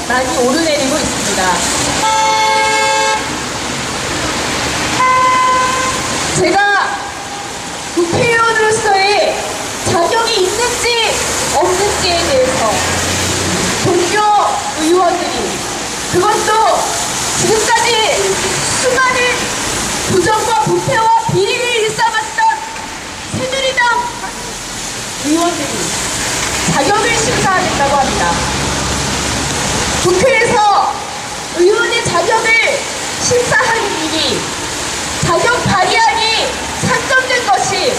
많이 오르내리고 있습니다. 제가 국회의원으로서의 자격이 있는지 없는지에 대해서 동료 의원들이, 그것도 지금까지 수많은 부정과 부패와 비리를 일삼았던 새누리당 의원들이 자격을 심사하겠다고 합니다. 국회에서 의원의 자격을 심사하는 일이, 자격 발의안이 상정된 것이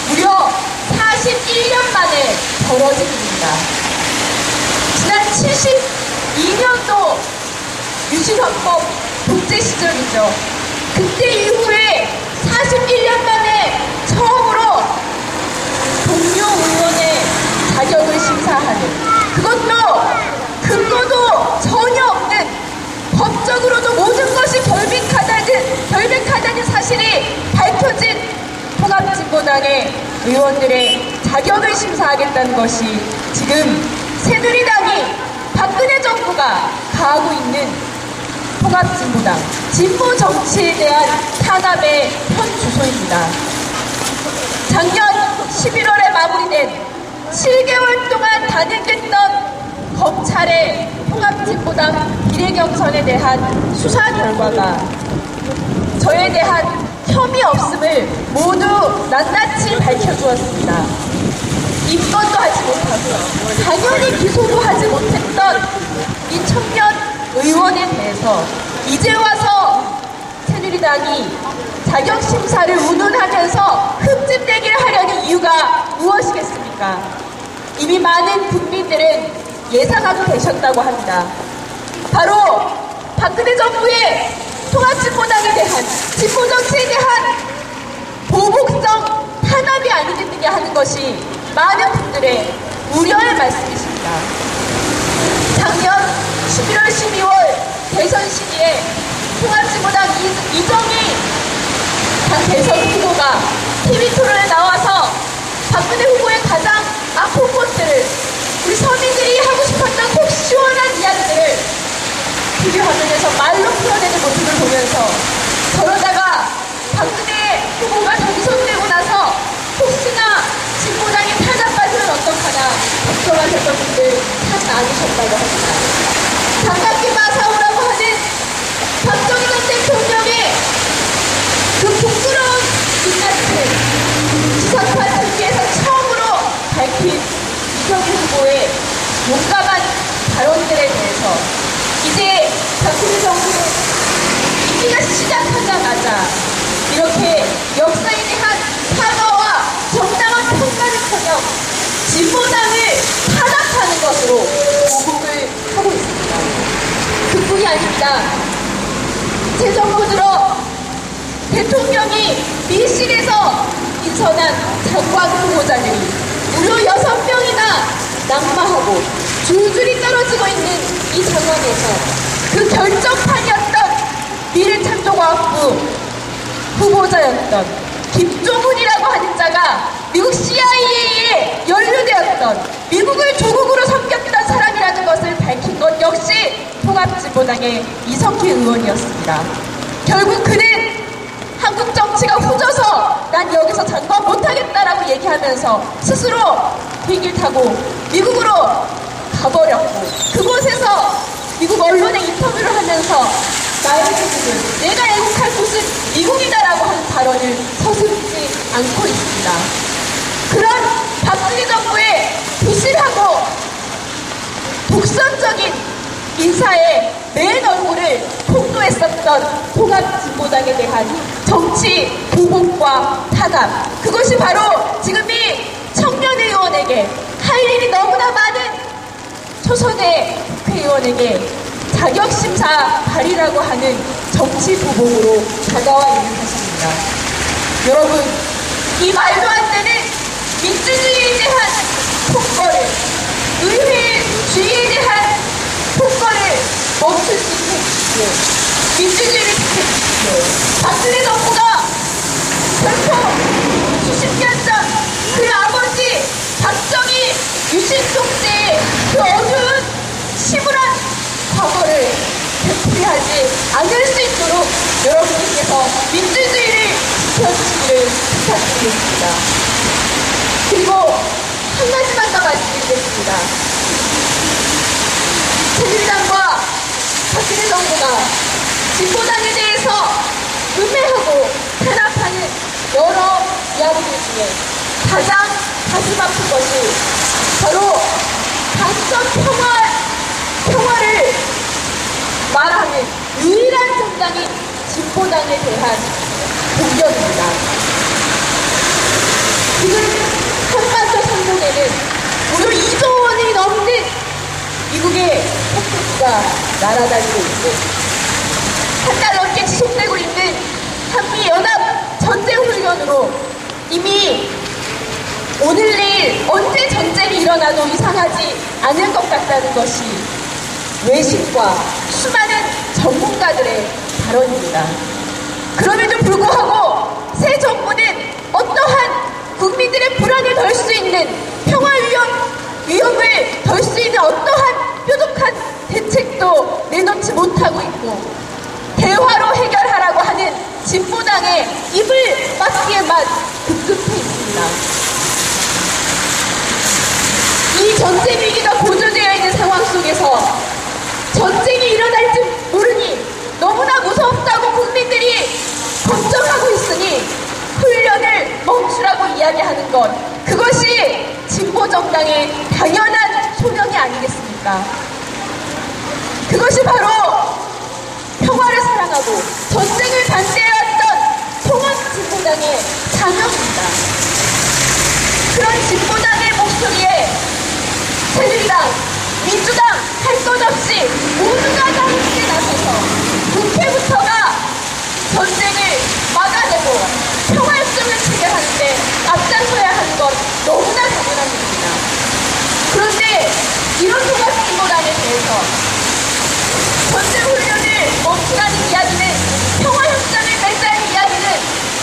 무려 41년 만에 벌어진 일입니다. 지난 72년도 유신헌법 독재 시절이죠. 그때 이후에 41년 만에 처음으로 동료 의원의 자격을 심사하는, 그것도 근거도 전혀 없는, 법적으로도 모든 것이 결백하다는 사실이 밝혀진 통합진보당의 의원들의 자격을 심사하겠다는 것이 지금 새누리당이, 박근혜 정부가 가하고 있는 통합진보당, 진보 정치에 대한 탄압의 현 주소입니다. 작년 11월에 마무리된 7개월 동안 단행됐던 검찰의 통합진보당 비례경선에 대한 수사 결과가 저에 대한 혐의 없음을 모두 낱낱이 밝혀주었습니다. 입건도 하지 못하고 당연히 기소도 하지 못했던 이 청년 의원에 대해서 이제 와서 새누리당이 자격심사를 운운하면서 흠집내기를 하려는 이유가 무엇이겠습니까? 이미 많은 국민들은 예상하고 계셨다고 합니다. 바로 박근혜 정부의 통합진보당에 대한, 진보정치에 대한 보복성 탄압이 아니겠느냐 하는 것이 많은 분들의 우려의 말씀이십니다. 작년 11월 12월 대선 시기에 통합진보당 이정희 당 대선 후보가 TV토론에 나와서 박근혜 후보의 가장 아픈 곳들을, 우리 서민들이 하고 싶었던 속 시원한 이야기들을 TV 화면에서 말로 풀어내는 모습을 보면서, 저러다가 박근혜 후보가 당선되고 나서 혹시나 진보당에 탄압받으면 어떡하나 걱정하셨던 분들 참 많으셨다고 합니다. 장갑기 마사오라고 하는 박정희 전 대통령의 그 부끄러운 민낯을 지상파 TV에서 처음으로 밝힌 이정희 후보의 용감한 발언들에 대해서 이제 박근혜 정부는 임기가 시작하자마자 이렇게 역사에 대한 사과와 정당한 평가를커녕 진보당을 탄압하는 것으로 보복을 하고 있습니다. 그뿐이 아닙니다. 새 정부 들어 대통령이 밀실에서 인선한 장관 후보자들이 무려 6명이나 낙마하고 줄줄이 떨어지고 있는 이 상황에서 그 결정판이었던 미래창조과학부 후보자였던 김종훈이라고 하는 자가 미국 CIA에 연루되었던, 미국을 조국으로 섬겼던 사람이라는 것을 밝힌 것 역시 통합진보당의 이성희 의원이었습니다. 결국 그는 한국 정치가 후져서 난 여기서 장관 못하겠다라고 얘기하면서 스스로 비행기를 타고 미국으로 가버렸고, 그곳에서 미국 언론에 인터뷰를 하면서 나의 조국은, 내가 애국할 곳은 미국이다라고 하는 발언을 서슴지 않고 있습니다. 그런 박근혜 정부의 부실하고 독선적인 인사의 맨 얼굴을 폭로했었던 통합진보당에 대한 정치 보복과 탄압, 그것이 바로 지금 이 청년 의원에게, 할 일이 너무나 많은 초선의 국회의원에게 자격심사 발의라고 하는 정치 보복으로 다가와 있는 것입니다. 여러분, 이 말도 안 되는 민주주의에 대한 폭거를, 의회주의에 대한 폭거를 멈출 수 있게 해주십시오. 민주주의를 지켜주십시오. 박근혜 정부가 결코 수십 년 전 그 아버지 박정희 유신독재의 그 어두운 시무한 과거를 되풀이하지 않을 수 있도록 여러분께서 민주주의를 지켜주시기를 부탁드리겠습니다. 그리고 한 가지만 더 말씀드리겠습니다. 새누리당과 박근혜 정부가 진보당에 대해서 음해하고 탄압하는 여러 이야기들 중에 가장 가슴 아픈 것이 바로 당선 평화를 말하는 유일한 정당인 진보당에 대한 공격입니다. 지금 한반도 상공에는 무려 2조 원이 넘는 미국의 폭격기가 날아다니고 있고 한 달 넘게 지속되고 있는 한미연합 전쟁훈련으로 이미 오늘 내일 언제 전쟁이 일어나도 이상하지 않을 것 같다는 것이 외신과 수많은 전문가들의 발언입니다. 그럼에도 불구하고 새 정부는 어떠한 국민들의 불안을 덜 수 있는 평화 위협을 덜 수 있는 어떠한 뾰족한 대책도 내놓지 못하고 있고 대화로 해결하라고 하는 진보당의 입을 막기에만 급급해 있습니다. 이 전쟁 위기가 고조되어 있는 상황 속에서 전쟁이 일어날지 모르니 너무나 무섭다고 국민들이 걱정하고 있으니 훈련을 멈추라고 이야기하는 것, 그것이 진보정당의 당연한 소명이 아니겠습니까? 그것이 바로 평화를 사랑하고 전쟁을 반대해왔던 통합진보당의 사명입니다. 그런 진보당의 목소리에 새누리당, 민주당 할 것 없이 모두가 다 함께 나서서 국회부터가 전쟁을 막아내고 평화협정을 체결하는데 앞장서야 하는 건 너무나 당연한 일입니다. 그런데 이런 통합진보당에 대해서 전쟁훈련을 멈추라는 이야기는 평화협정을 맺자는 이야기는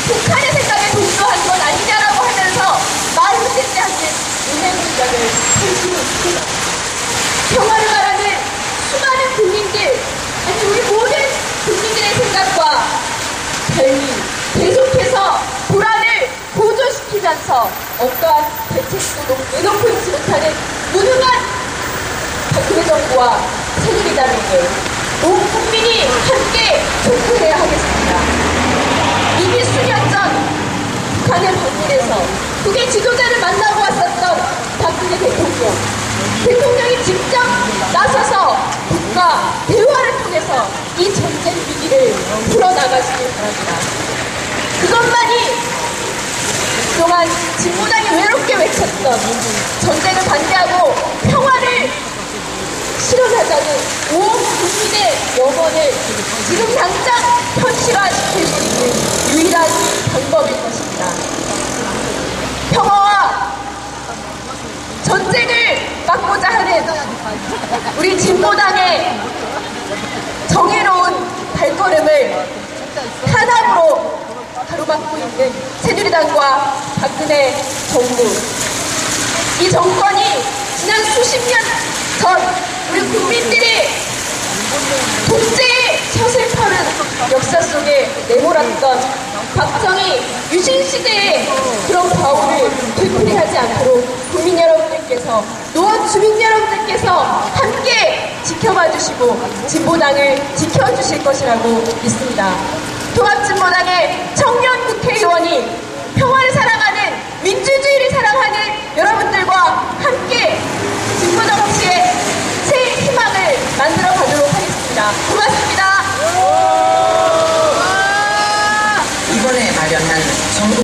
북한의 생각에 동조하는 건 아니냐라고 하면서 말을 듣지 않는 은행 공작을 펼치고 있습니다. 평화를 말하는 수많은 국민들, 아니 우리 모든 국민들의 생각과 달리 계속해서 불안을 고조시키면서 어떠한 대책도 내놓고 있지 못하는 무능한 박근혜 정부와 새누리당에게 온 국민이 함께 촉구해야 하겠습니다. 이미 수년 전 북한을 방문해서 북의 지도자를 만나고 왔었던 박근혜 대통령이 직접 나서서 북과 대화를 통해서 이 전쟁 위기를 풀어나가시길 바랍니다. 그것만이 그동안 진보당이 외롭게 외쳤던 전쟁을 반대하고 평화를 실현하자는 온 국민의 염원을 지금 당장 현실화시킬 수 있는 유일한 방법일 것입니다. 평화와 전쟁을 막고자 하는 우리 진보당의 정의로운 발걸음을 탄압으로 가로막고 있는 새누리당과 박근혜 정부, 이 정권이 지난 수십 년 전 우리 국민들이 독재의 서슬퍼른 역사 속에 내몰았던 박정희 유신시대의 그런 과오를 되풀이하지 않도록 국민 여러분들께서, 노원 주민 여러분들께서 함께 지켜봐 주시고 진보당을 지켜주실 것이라고 믿습니다. 통합진보당의 청년 국회의원이 평화를 사랑하는 민주주의를